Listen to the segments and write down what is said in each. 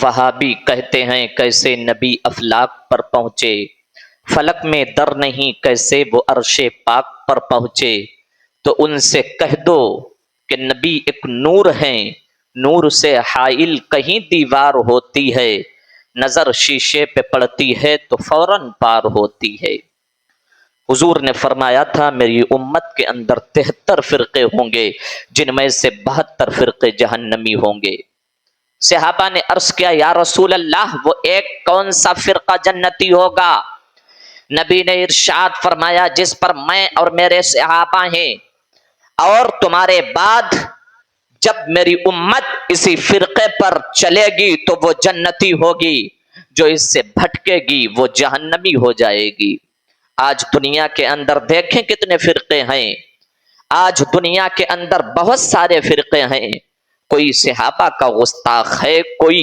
وہابی کہتے ہیں کیسے نبی افلاک پر پہنچے، فلک میں در نہیں کیسے وہ عرش پاک پر پہنچے۔ تو ان سے کہہ دو کہ نبی ایک نور ہیں، نور سے حائل کہیں دیوار ہوتی ہے، نظر شیشے پہ پڑتی ہے تو فوراً پار ہوتی ہے۔ حضور نے فرمایا تھا میری امت کے اندر 73 فرقے ہوں گے، جن میں سے 72 فرقے جہنمی ہوں گے۔ صحابہ نے عرض کیا یا رسول اللہ وہ ایک کون سا فرقہ جنتی ہوگا؟ نبی نے ارشاد فرمایا جس پر میں اور میرے صحابہ ہیں، اور تمہارے بعد جب میری امت اسی فرقے پر چلے گی تو وہ جنتی ہوگی، جو اس سے بھٹکے گی وہ جہنمی ہو جائے گی۔ آج دنیا کے اندر دیکھیں کتنے فرقے ہیں، آج دنیا کے اندر بہت سارے فرقے ہیں۔ کوئی صحابہ کا گستاخ ہے، کوئی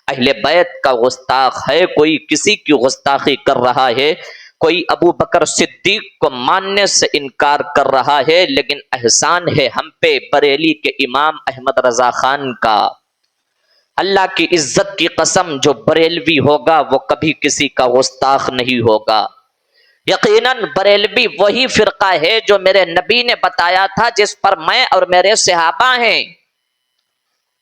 اہل بیت کا گستاخ ہے، کوئی کسی کی گستاخی کر رہا ہے، کوئی ابو بکر صدیق کو ماننے سے انکار کر رہا ہے، لیکن احسان ہے ہم پہ بریلی کے امام احمد رضا خان کا۔ اللہ کی عزت کی قسم جو بریلوی ہوگا وہ کبھی کسی کا گستاخ نہیں ہوگا۔ یقیناً بریلوی وہی فرقہ ہے جو میرے نبی نے بتایا تھا جس پر میں اور میرے صحابہ ہیں۔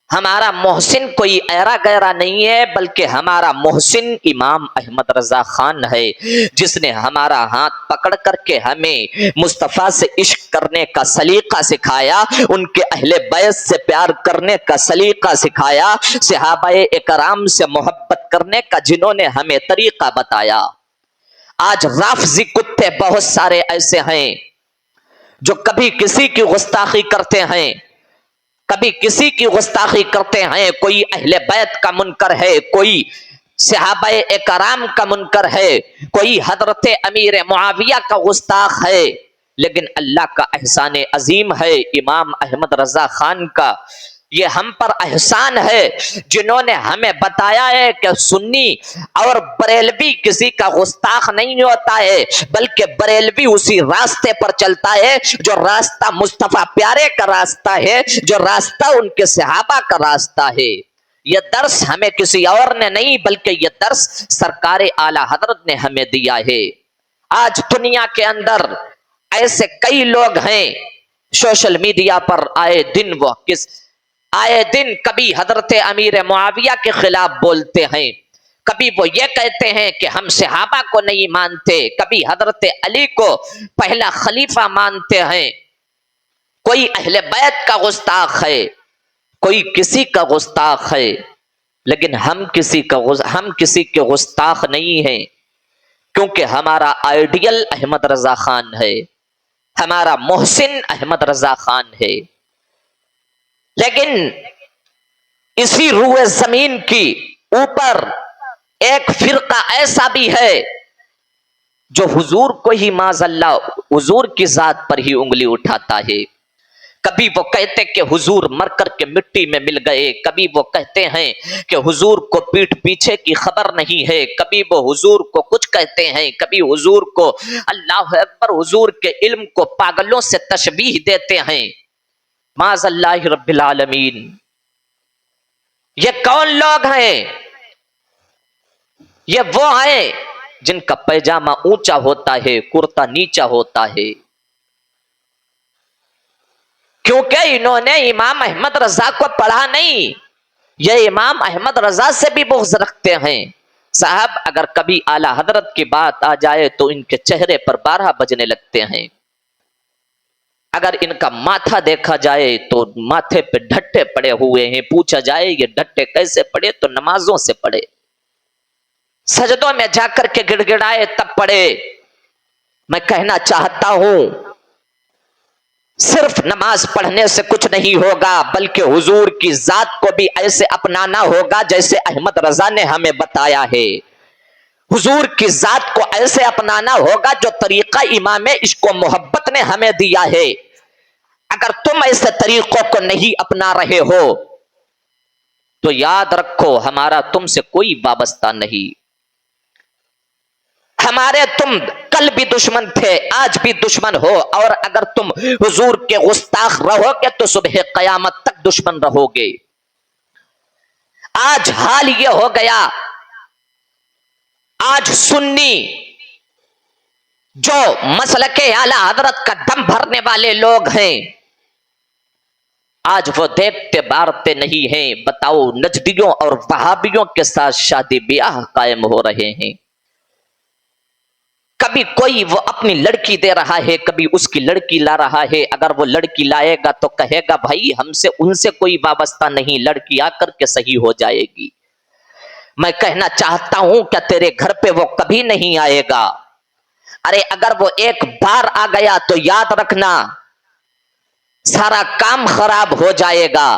ہمارا محسن کوئی ایرا گیرا نہیں ہے، بلکہ ہمارا محسن امام احمد رضا خان ہے، جس نے ہمارا ہاتھ پکڑ کر کے ہمیں مصطفیٰ سے عشق کرنے کا سلیقہ سکھایا، ان کے اہل بیت سے پیار کرنے کا سلیقہ سکھایا، صحابہ اکرام سے محبت کرنے کا جنہوں نے ہمیں طریقہ بتایا۔ آج رافضی کتے بہت سارے ایسے ہیں جو کبھی کسی کی گستاخی کرتے ہیں، کبھی کسی کی گستاخی کرتے ہیں، کوئی اہل بیت کا منکر ہے، کوئی صحابہ اکرام کا منکر ہے، کوئی حضرت امیر معاویہ کا گستاخ ہے، لیکن اللہ کا احسان عظیم ہے امام احمد رضا خان کا، یہ ہم پر احسان ہے جنہوں نے ہمیں بتایا ہے کہ سنی اور بریلوی کسی کا گستاخ نہیں ہوتا ہے، بلکہ بریلوی اسی راستے پر چلتا ہے جو راستہ مصطفیٰ پیارے کا راستہ ہے، جو راستہ ان کے صحابہ کا راستہ ہے۔ یہ درس ہمیں کسی اور نے نہیں بلکہ یہ درس سرکار اعلی حضرت نے ہمیں دیا ہے۔ آج دنیا کے اندر ایسے کئی لوگ ہیں سوشل میڈیا پر آئے دن کبھی حضرت امیر معاویہ کے خلاف بولتے ہیں، کبھی وہ یہ کہتے ہیں کہ ہم صحابہ کو نہیں مانتے، کبھی حضرت علی کو پہلا خلیفہ مانتے ہیں، کوئی اہل بیت کا گستاخ ہے، کوئی کسی کا گستاخ ہے، لیکن ہم کسی کے گستاخ نہیں ہیں، کیونکہ ہمارا آئیڈیل احمد رضا خان ہے، ہمارا محسن احمد رضا خان ہے۔ لیکن اسی روئے زمین کی اوپر ایک فرقہ ایسا بھی ہے جو حضور کو ہی معاذ اللہ حضور کی ذات پر ہی انگلی اٹھاتا ہے۔ کبھی وہ کہتے کہ حضور مر کر کے مٹی میں مل گئے، کبھی وہ کہتے ہیں کہ حضور کو پیٹھ پیچھے کی خبر نہیں ہے، کبھی وہ حضور کو کچھ کہتے ہیں، کبھی حضور کو اللہ اکبر حضور کے علم کو پاگلوں سے تشبیہ دیتے ہیں۔ معاذ اللہ رب العالمین، یہ کون لوگ ہیں؟ یہ وہ ہیں جن کا پیجامہ اونچا ہوتا ہے، کرتا نیچا ہوتا ہے، کیونکہ انہوں نے امام احمد رضا کو پڑھا نہیں، یہ امام احمد رضا سے بھی بغض رکھتے ہیں۔ صاحب اگر کبھی اعلی حضرت کی بات آ جائے تو ان کے چہرے پر 12 بجنے لگتے ہیں، اگر ان کا ماتھا دیکھا جائے تو ماتھے پہ ڈھٹے پڑے ہوئے ہیں، پوچھا جائے یہ ڈھٹے کیسے پڑے تو نمازوں سے پڑے، سجدوں میں جا کر کے گڑ گڑائے تب پڑے۔ میں کہنا چاہتا ہوں صرف نماز پڑھنے سے کچھ نہیں ہوگا، بلکہ حضور کی ذات کو بھی ایسے اپنانا ہوگا جیسے احمد رضا نے ہمیں بتایا ہے، حضور کی ذات کو ایسے اپنانا ہوگا جو طریقہ امام عشق و محبت نے ہمیں دیا ہے۔ اگر تم ایسے طریقوں کو نہیں اپنا رہے ہو تو یاد رکھو ہمارا تم سے کوئی وابستہ نہیں، ہمارے تم کل بھی دشمن تھے، آج بھی دشمن ہو، اور اگر تم حضور کے گستاخ رہو گے تو صبح قیامت تک دشمن رہو گے۔ آج حال یہ ہو گیا، آج سنی جو مسلک اعلی حضرت کا دم بھرنے والے لوگ ہیں، آج وہ دیکھتے بارتے نہیں ہیں، بتاؤ نجدیوں اور وہابیوں کے ساتھ شادی بیاہ قائم ہو رہے ہیں۔ کبھی کوئی وہ اپنی لڑکی دے رہا ہے، کبھی اس کی لڑکی لا رہا ہے۔ اگر وہ لڑکی لائے گا تو کہے گا بھائی ہم سے ان سے کوئی وابستہ نہیں، لڑکی آ کر کے صحیح ہو جائے گی۔ میں کہنا چاہتا ہوں کہ تیرے گھر پہ وہ کبھی نہیں آئے گا۔ ارے اگر وہ ایک بار آ گیا تو یاد رکھنا سارا کام خراب ہو جائے گا۔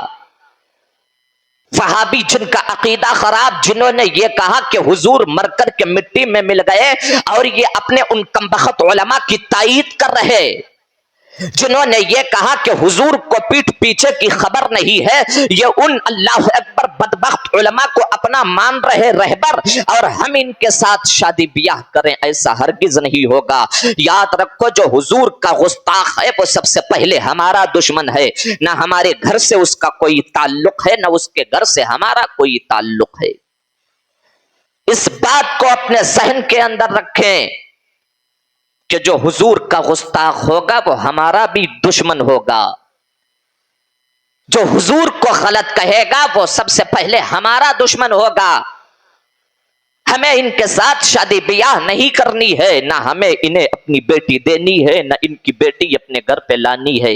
وہابی جن کا عقیدہ خراب، جنہوں نے یہ کہا کہ حضور مر کر کے مٹی میں مل گئے، اور یہ اپنے ان کمبخت علماء کی تائید کر رہے، جنہوں نے یہ کہا کہ حضور کو پیٹھ پیچھے کی خبر نہیں ہے، یہ ان اللہ اکبر بدبخت علماء کو اپنا مان رہے رہبر، اور ہم ان کے ساتھ شادی بیاہ کریں، ایسا ہرگز نہیں ہوگا۔ یاد رکھو جو حضور کا گستاخ ہے وہ سب سے پہلے ہمارا دشمن ہے، نہ ہمارے گھر سے اس کا کوئی تعلق ہے، نہ اس کے گھر سے ہمارا کوئی تعلق ہے۔ اس بات کو اپنے ذہن کے اندر رکھیں کہ جو حضور کا گستاخ ہوگا وہ ہمارا بھی دشمن ہوگا، جو حضور کو غلط کہے گا وہ سب سے پہلے ہمارا دشمن ہوگا۔ ہمیں ان کے ساتھ شادی بیاہ نہیں کرنی ہے، نہ ہمیں انہیں اپنی بیٹی دینی ہے، نہ ان کی بیٹی اپنے گھر پہ لانی ہے۔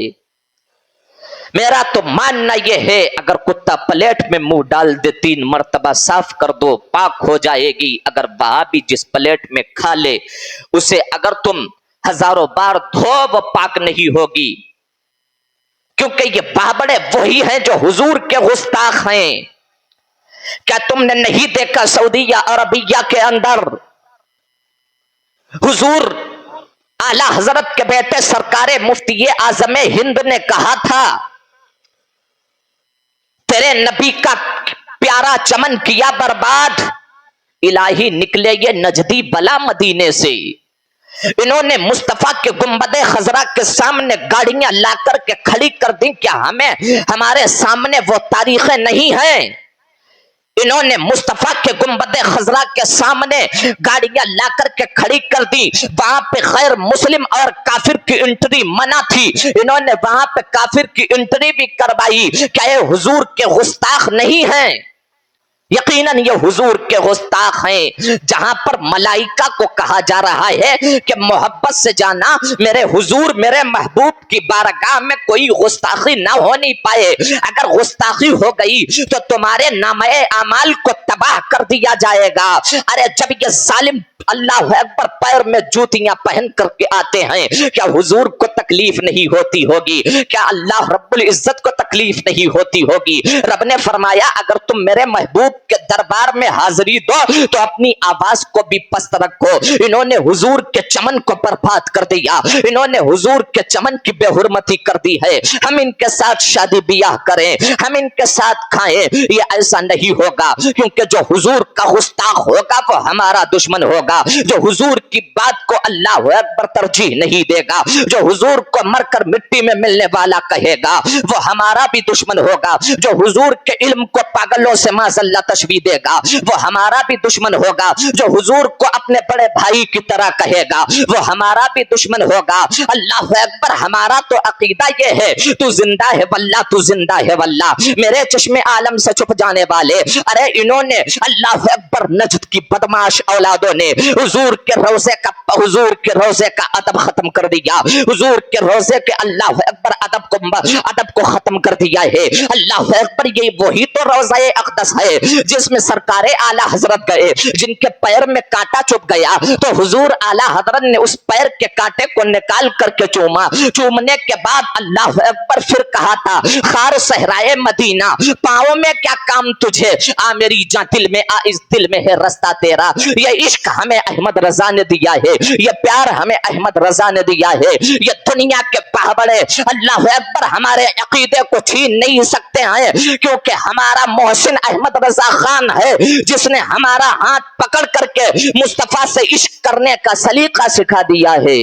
میرا تو ماننا یہ ہے اگر کتا پلیٹ میں منہ ڈال دے 3 مرتبہ صاف کر دو پاک ہو جائے گی، اگر وہابی جس پلیٹ میں کھا لے اسے اگر تم ہزاروں بار دھو وہ پاک نہیں ہوگی، کیونکہ یہ بابڑے وہی ہیں جو حضور کے گستاخ ہیں۔ کیا تم نے نہیں دیکھا سعودیہ عربیہ کے اندر حضور اعلی حضرت کے بیٹے سرکار مفتی اعظم ہند نے کہا تھا تیرے نبی کا پیارا چمن کیا برباد، الہی نکلے یہ نجدی بلا مدینے سے۔ انہوں نے مصطفیٰ کے گنبد خضرا کے سامنے گاڑیاں لا کر کے کھڑی کر دی، کیا ہمارے سامنے وہ تاریخیں نہیں ہیں؟ انہوں نے مصطفیٰ کے گنبد خضرا کے سامنے گاڑیاں لا کر کے کھڑی کر دی، وہاں پہ غیر مسلم اور کافر کی انٹری منع تھی، انہوں نے وہاں پہ کافر کی انٹری بھی کروائی۔ کیا یہ حضور کے گستاخ نہیں ہیں؟ یقیناً یہ حضور کے گستاخ ہیں۔ جہاں پر ملائکہ کو کہا جا رہا ہے کہ محبت سے جانا میرے حضور میرے محبوب کی بارگاہ میں کوئی گستاخی نہ ہونی پائے، اگر گستاخی ہو گئی تو تمہارے نامہ اعمال کو تباہ کر دیا جائے گا۔ ارے جب یہ ظالم اللہ اکبر پیر میں جوتیاں پہن کر کے آتے ہیں، کیا حضور کو تکلیف نہیں ہوتی ہوگی؟ کیا اللہ رب العزت کو تکلیف نہیں ہوتی ہوگی؟ رب نے فرمایا اگر تم میرے محبوب کے دربار میں حاضری دو تو اپنی آواز کو بھی پست رکھو۔ انہوں نے حضور کے چمن کو برباد کر دیا، انہوں نے حضور کے چمن کی بے حرمتی کر دی ہے۔ ہم ان کے ساتھ شادی بیاہ کریں، ہم ان کے ساتھ کھائیں، یہ ایسا نہیں ہوگا، کیونکہ جو حضور کا گستاخ ہوگا وہ ہمارا دشمن ہوگا، جو حضور کی بات کو اللہ اکبر ترجیح نہیں دے گا، جو حضور کو مر کر مٹی میں ملنے والا کہے گا وہ ہمارا بھی دشمن ہوگا، جو حضور کے علم کو پاگلوں سے معاذ اللہ تشبیہ دے گا وہ ہمارا بھی دشمن ہوگا، جو حضور کو اپنے بڑے بھائی کی طرح کہے گا وہ ہمارا بھی دشمن ہوگا۔ اللہ اکبر، ہمارا تو عقیدہ یہ ہے تو زندہ ہے واللہ، تو زندہ ہے واللہ، میرے چشم عالم سے چھپ جانے والے۔ ارے انہوں نے اللہ اکبر نجد کی بدماش اولادوں نے حضور کے روزے کا ادب ختم کر دیا، حضور کے روزے کے اللہ اکبر ادب کو ختم کر دیا ہے۔ اللہ اکبر، یہ وہی تو روزہ اقدس ہے جس میں سرکار اعلی حضرت گئے، جن کے پیر میں کانٹا چپ گیا تو حضور اعلی حضرت نے اس پیر کے کانٹے کو نکال کر کے چوما، چومنے کے بعد اللہ اکبر پھر کہا تھا خار صحرائے مدینہ پاؤں میں کیا کام تجھے، آ میری جاں دل میں آ، اس دل میں ہے رستہ تیرا۔ یہ عشق ہمیں احمد رضا نے دیا ہے، یہ پیار ہمیں احمد رضا نے دیا ہے۔ یہ دنیا کے پہبڑے اللہ اکبر ہمارے عقیدے کو چھین نہیں سکتے ہیں، کیونکہ ہمارا محسن احمد رضا خان ہے جس نے ہمارا ہاتھ پکڑ کر کے مصطفیٰ سے عشق کرنے کا سلیقہ سکھا دیا ہے۔